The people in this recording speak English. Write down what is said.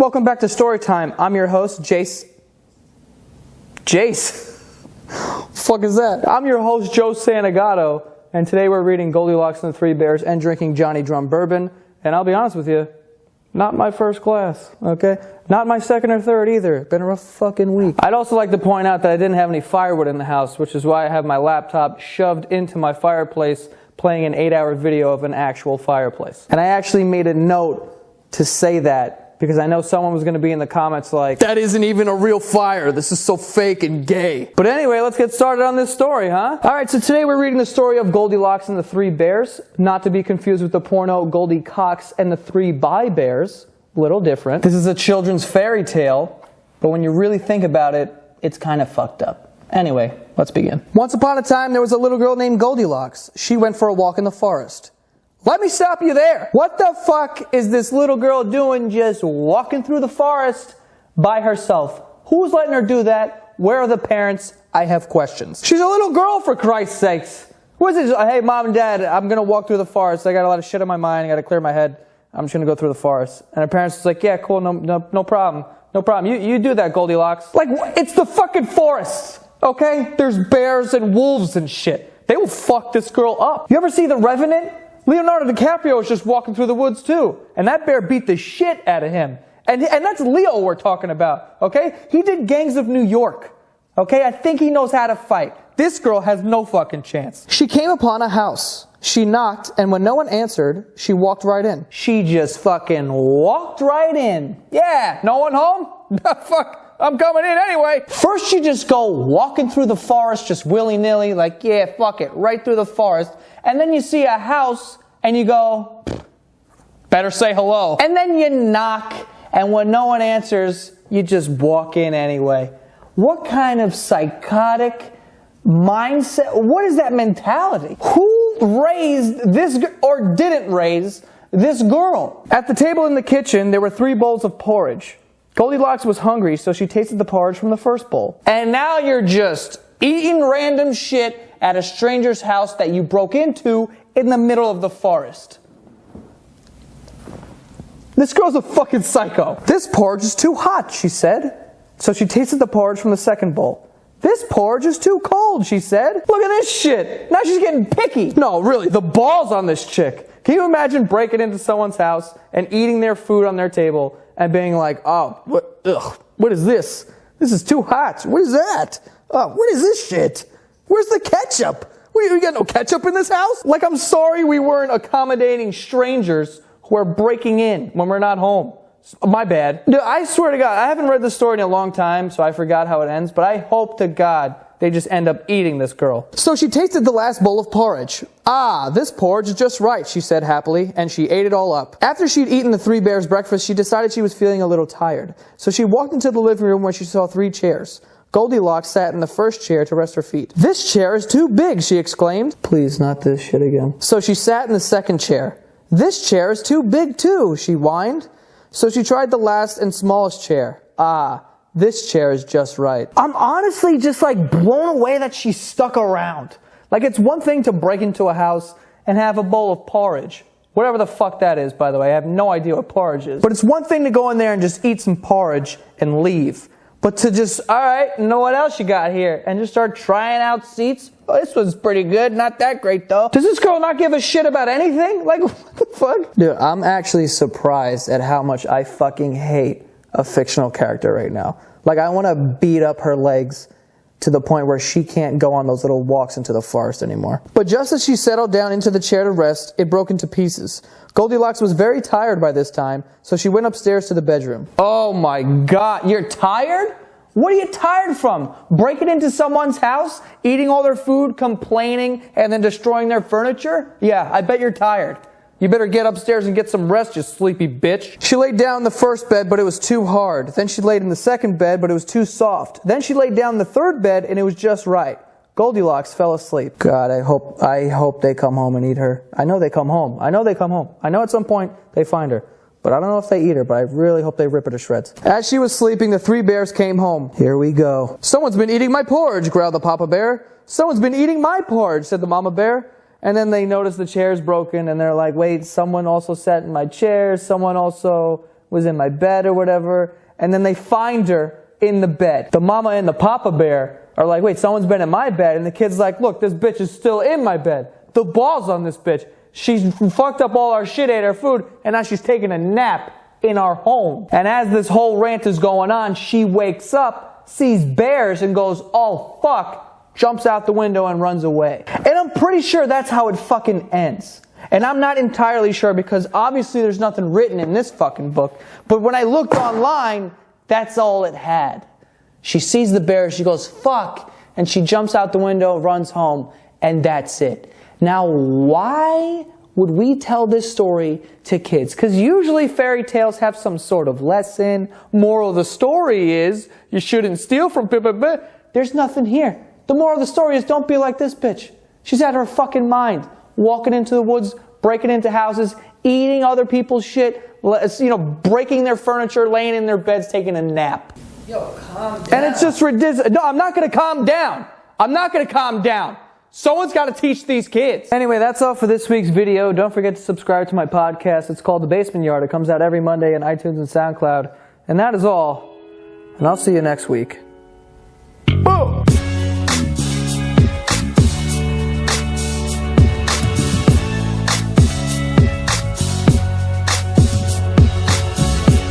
Welcome back to Storytime. I'm your host, Jace. Fuck is that? I'm your host, Joe Santagato, and today we're reading Goldilocks and the Three Bears and drinking Johnny Drum bourbon. And I'll be honest with you, not my first glass, okay? Not my second or third either. Been a rough fucking week. I'd also like to point out that I didn't have any firewood in the house, which is why I have my laptop shoved into my fireplace playing an 8-hour video of an actual fireplace. And I actually made a note to say that because I know someone was going to be in the comments like, that isn't even a real fire. This is so fake and gay. But anyway, let's get started on this story, huh? Alright, so today we're reading the story of Goldilocks and the Three Bears. Not to be confused with the porno Goldie Cox and the Three Bears. A little different. This is a children's fairy tale, but when you really think about it, it's kind of fucked up. Anyway, let's begin. Once upon a time, there was a little girl named Goldilocks. She went for a walk in the forest. Let me stop you there. What the fuck is this little girl doing just walking through the forest by herself? Who's letting her do that? Where are the parents? I have questions. She's a little girl, for Christ's sakes. What is this? Hey, mom and dad, I'm going to walk through the forest. I got a lot of shit on my mind. I got to clear my head. I'm just going to go through the forest. And her parents was like, yeah, cool, no problem. No problem. You do that, Goldilocks. Like, it's the fucking forest, okay? There's bears and wolves and shit. They will fuck this girl up. You ever see The Revenant? Leonardo DiCaprio was just walking through the woods too. And that bear beat the shit out of him. And that's Leo we're talking about, okay? He did Gangs of New York, okay? I think he knows how to fight. This girl has no fucking chance. She came upon a house. She knocked, and when no one answered, she walked right in. She just fucking walked right in. Yeah, no one home? Fuck, I'm coming in anyway. First you just go walking through the forest just willy-nilly, like, yeah, fuck it, right through the forest. And then you see a house, and you go, better say hello. And then you knock, and when no one answers, you just walk in anyway. What kind of psychotic mindset? What is that mentality? Who raised this, or didn't raise this girl? At the table in the kitchen, there were 3 bowls of porridge. Goldilocks was hungry, so she tasted the porridge from the first bowl. And now you're just eating random shit at a stranger's house that you broke into in the middle of the forest. This girl's a fucking psycho. This porridge is too hot, she said. So she tasted the porridge from the second bowl. This porridge is too cold, she said. Look at this shit. Now she's getting picky. No, really, the balls on this chick. Can you imagine breaking into someone's house and eating their food on their table and being like, oh, what is this? This is too hot. What is that? Oh, what is this shit? Where's the ketchup? We got no ketchup in this house? Like, I'm sorry we weren't accommodating strangers who are breaking in when we're not home. My bad. Dude, I swear to God, I haven't read this story in a long time, so I forgot how it ends, but I hope to God they just end up eating this girl. So she tasted the last bowl of porridge. Ah, this porridge is just right, she said happily, and she ate it all up. After she'd eaten the 3 bears' breakfast, she decided she was feeling a little tired. So she walked into the living room where she saw 3 chairs. Goldilocks sat in the first chair to rest her feet. This chair is too big, she exclaimed. Please, not this shit again. So she sat in the second chair. This chair is too big too, she whined. So she tried the last and smallest chair. Ah, this chair is just right. I'm honestly just like blown away that she stuck around. Like, it's one thing to break into a house and have a bowl of porridge. Whatever the fuck that is, by the way. I have no idea what porridge is. But it's one thing to go in there and just eat some porridge and leave. But to just, all right, know what else you got here? And just start trying out seats? Oh, this one's pretty good. Not that great, though. Does this girl not give a shit about anything? Like, what the fuck? Dude, I'm actually surprised at how much I fucking hate a fictional character right now. Like, I want to beat up her legs to the point where she can't go on those little walks into the forest anymore. But just as she settled down into the chair to rest, it broke into pieces. Goldilocks was very tired by this time, so she went upstairs to the bedroom. Oh my God, you're tired? What are you tired from? Breaking into someone's house, eating all their food, complaining, and then destroying their furniture? Yeah, I bet you're tired. You better get upstairs and get some rest, you sleepy bitch. She laid down in the first bed, but it was too hard. Then she laid in the second bed, but it was too soft. Then she laid down in the third bed, and it was just right. Goldilocks fell asleep. God, I hope they come home and eat her. I know they come home. I know at some point they find her. But I don't know if they eat her, but I really hope they rip her to shreds. As she was sleeping, the 3 bears came home. Here we go. Someone's been eating my porridge, growled the Papa Bear. Someone's been eating my porridge, said the Mama Bear. And then they noticed the chair's broken, and they're like, wait, someone also sat in my chair. Someone also was in my bed or whatever. And then they find her in the bed. The mama and the papa bear are like, wait, someone's been in my bed. And the kid's like, look, this bitch is still in my bed. The balls on this bitch. She's fucked up all our shit, ate our food, and now she's taking a nap in our home. And as this whole rant is going on, she wakes up, sees bears, and goes, oh fuck, jumps out the window and runs away. And I'm pretty sure that's how it fucking ends. And I'm not entirely sure because obviously there's nothing written in this fucking book. But when I looked online, that's all it had. She sees the bear, she goes, fuck, and she jumps out the window, runs home, and that's it. Now, why would we tell this story to kids? Because usually fairy tales have some sort of lesson. Moral of the story is, you shouldn't steal from people. There's nothing here. The moral of the story is, don't be like this bitch. She's out of her fucking mind. Walking into the woods, breaking into houses, eating other people's shit, breaking their furniture, laying in their beds, taking a nap. Yo, calm down. And it's just ridiculous. No, I'm not going to calm down. I'm not going to calm down. Someone's got to teach these kids. Anyway, that's all for this week's video. Don't forget to subscribe to my podcast. It's called The Basement Yard. It comes out every Monday on iTunes and SoundCloud. And that is all. And I'll see you next week. Boom!